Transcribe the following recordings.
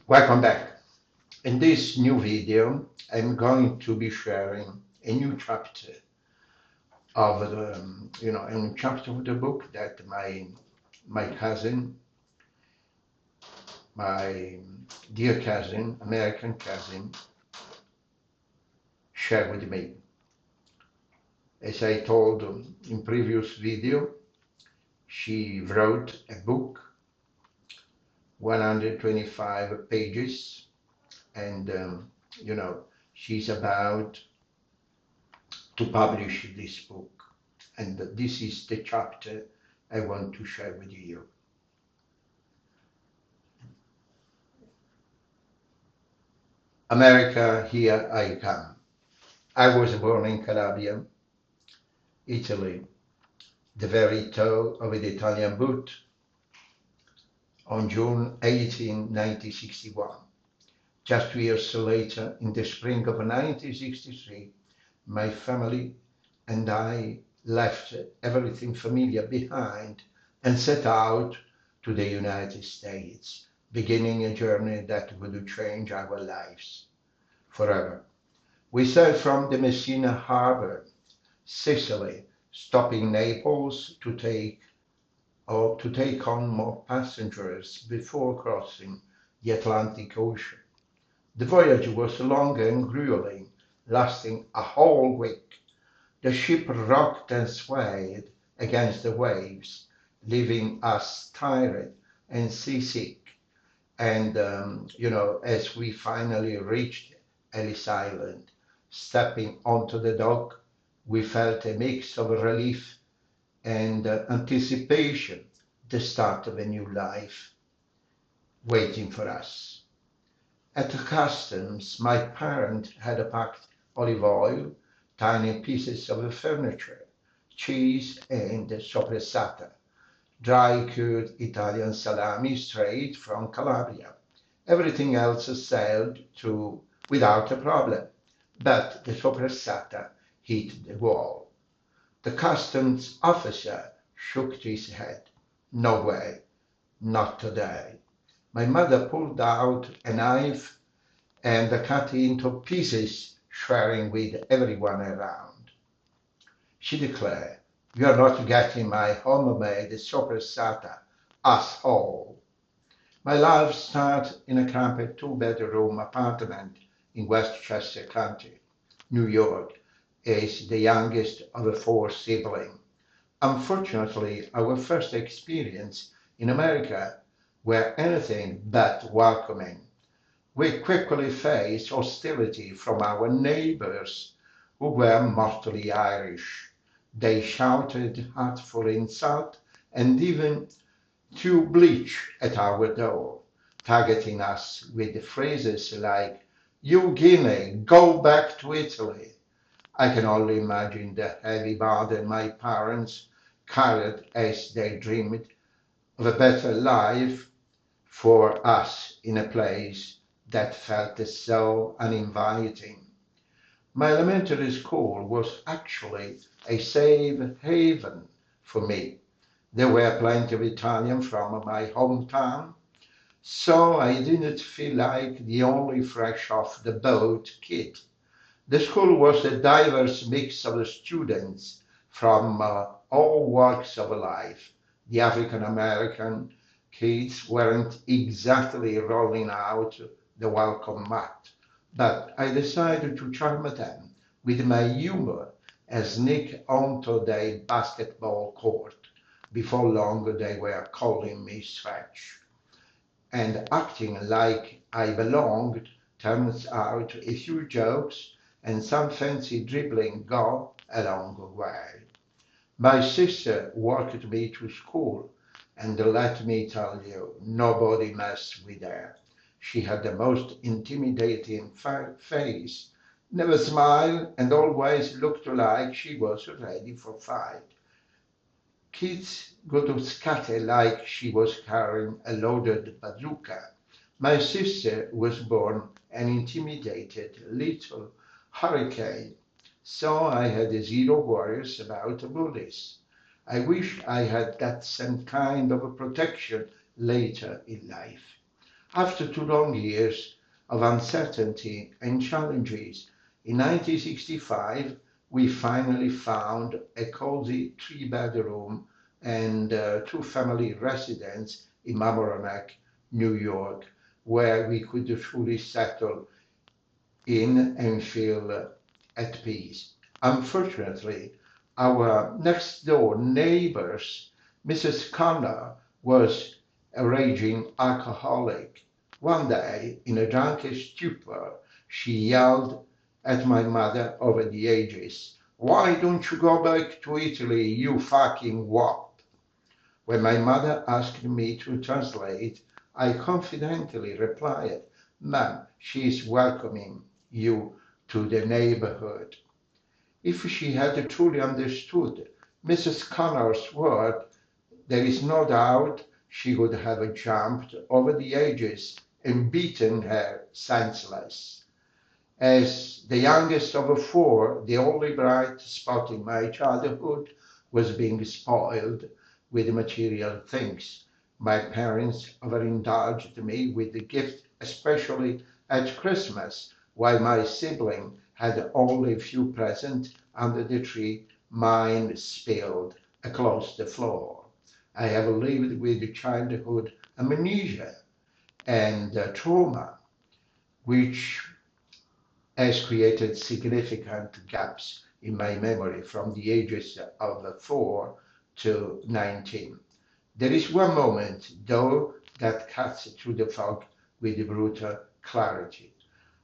Welcome back. In this new video, I'm going to be sharing a new chapter of a new chapter of the book that my cousin, my dear cousin, American cousin, shared with me. As I told in previous video, she wrote a book, 125 pages, and she's about to publish this book, and this is the chapter I want to share with you. America, here I come. I was born in Calabria, Italy, the very toe of the Italian boot, on June 18, 1961. Just 2 years later, in the spring of 1963, my family and I left everything familiar behind and set out to the United States, beginning a journey that would change our lives forever. We sailed from the Messina Harbor, Sicily, stopping Naples to take on more passengers before crossing the Atlantic Ocean. The voyage was long and grueling, lasting a whole week. The ship rocked and swayed against the waves, leaving us tired and seasick. And, as we finally reached Ellis Island, stepping onto the dock, we felt a mix of relief and anticipation, the start of a new life waiting for us. At customs, my parent had packed olive oil, tiny pieces of furniture, cheese, and soppressata, dry-cured Italian salami straight from Calabria. Everything else sailed through without a problem, but the soppressata hit the wall. The customs officer shook his head. No way, not today. My mother pulled out a knife and cut it into pieces, sharing with everyone around. She declared, "You're not getting my homemade soppressata, asshole." My life started in a cramped 2-bedroom apartment in Westchester County, New York, as the youngest of 4 siblings. Unfortunately, our first experience in America were anything but welcoming. We quickly faced hostility from our neighbors who were mostly Irish. They shouted hurtful insults and even threw bleach at our door, targeting us with phrases like, "You Guinea, go back to Italy." I can only imagine the heavy burden my parents carried as they dreamed of a better life for us in a place that felt so uninviting. My elementary school was actually a safe haven for me. There were plenty of Italian from my hometown, so I didn't feel like the only fresh off the boat kid. The school was a diverse mix of students from all walks of life. The African American kids weren't exactly rolling out the welcome mat, but I decided to charm them with my humor and sneak onto the basketball court. Before long, they were calling me Stretch, and acting like I belonged. Turns out a few jokes and some fancy dribbling go a long way. My sister walked me to school, and let me tell you, nobody messed with her. She had the most intimidating face, never smiled, and always looked like she was ready for fight. Kids would scatter like she was carrying a loaded bazooka. My sister was born an intimidated little hurricane, so I had zero worries about bullies. I wish I had that same kind of protection later in life. After 2 long years of uncertainty and challenges, in 1965 we finally found a cozy 3 bedroom and 2 family residence in Mamaroneck, New York, where we could truly settle in and feel at peace. Unfortunately, our next door neighbors, Mrs. Connor, was a raging alcoholic. One day, in a drunken stupor, she yelled at my mother over the ages, "Why don't you go back to Italy, you fucking wop?" When my mother asked me to translate, I confidently replied, "Ma'am, she is welcoming you to the neighborhood." If she had truly understood Mrs. Connor's word, there is no doubt she would have jumped over the edges and beaten her senseless. As the youngest of four, the only bright spot in my childhood was being spoiled with material things. My parents overindulged me with the gift, especially at Christmas, while my sibling had only a few presents under the tree. Mine spilled across the floor. I have lived with childhood amnesia and trauma, which has created significant gaps in my memory from the ages of 4 to 19. There is one moment, though, that cuts through the fog with brutal clarity.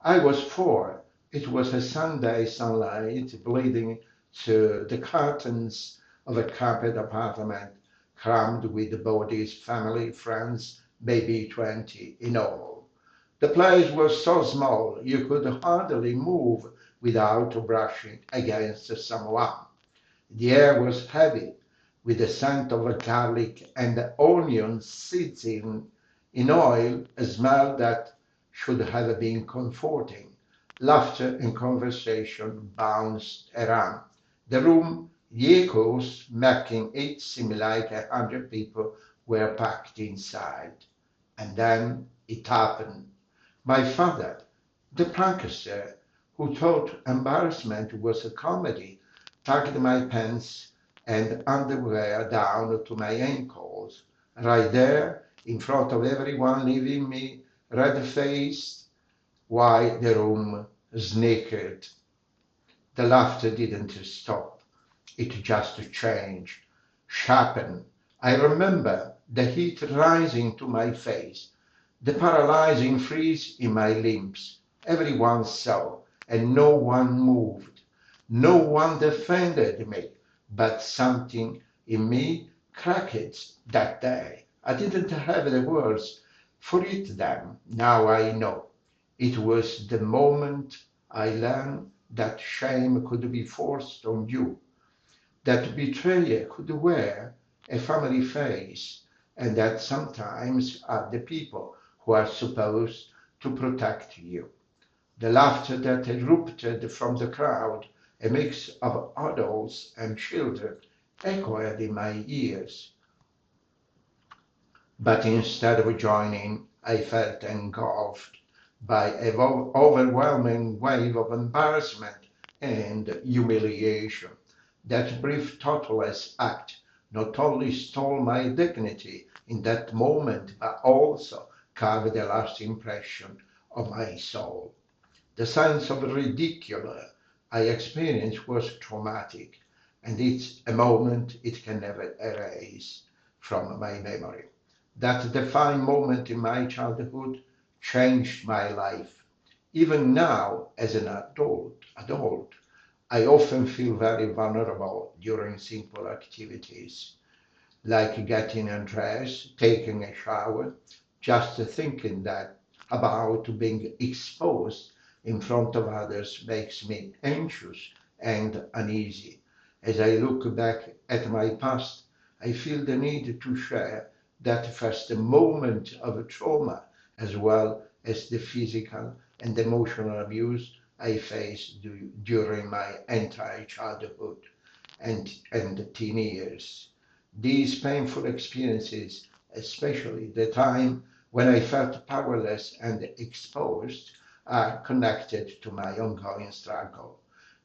I was 4. It was a Sunday sunlight bleeding through the curtains of a carpet apartment crammed with bodies, family, friends, maybe 20 in all. The place was so small you could hardly move without brushing against someone. The air was heavy with the scent of garlic and onions sizzling in oil, a smell that should have been comforting. Laughter and conversation bounced around the room, the echoes making it seem like 100 people were packed inside. And then it happened. My father, the prankster, who thought embarrassment was a comedy, tugged my pants and underwear down to my ankles, right there in front of everyone, leaving me red-faced while the room snickered. The laughter didn't stop. It just changed, sharpened. I remember the heat rising to my face, the paralyzing freeze in my limbs. Everyone saw, and no one moved. No one defended me, but something in me cracked that day. I didn't have the words for it then. Now I know. It was the moment I learned that shame could be forced on you, that betrayal could wear a family face, and that sometimes are the people who are supposed to protect you. The laughter that erupted from the crowd, a mix of adults and children, echoed in my ears. But instead of joining, I felt engulfed by an overwhelming wave of embarrassment and humiliation. That brief thoughtless act not only stole my dignity in that moment, but also carved a lasting impression on my soul. The sense of ridicule I experienced was traumatic, and it's a moment it can never erase from my memory. That defining moment in my childhood changed my life. Even now, as an adult, I often feel very vulnerable during simple activities, like getting undressed, taking a shower. Just thinking that about being exposed in front of others makes me anxious and uneasy. As I look back at my past, I feel the need to share that first moment of trauma as well as the physical and emotional abuse I faced during my entire childhood and teen years. These painful experiences, especially the time when I felt powerless and exposed, are connected to my ongoing struggle.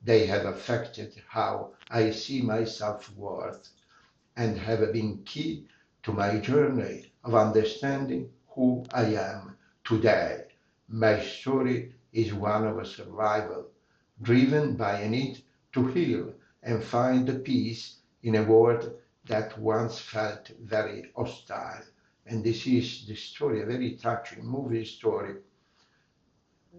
They have affected how I see my self-worth and have been key to my journey of understanding who I am today. My story is one of survival, driven by a need to heal and find peace in a world that once felt very hostile. And this is the story, a very touching movie story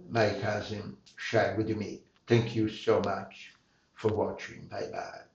my cousin shared with me. Thank you so much for watching. Bye bye.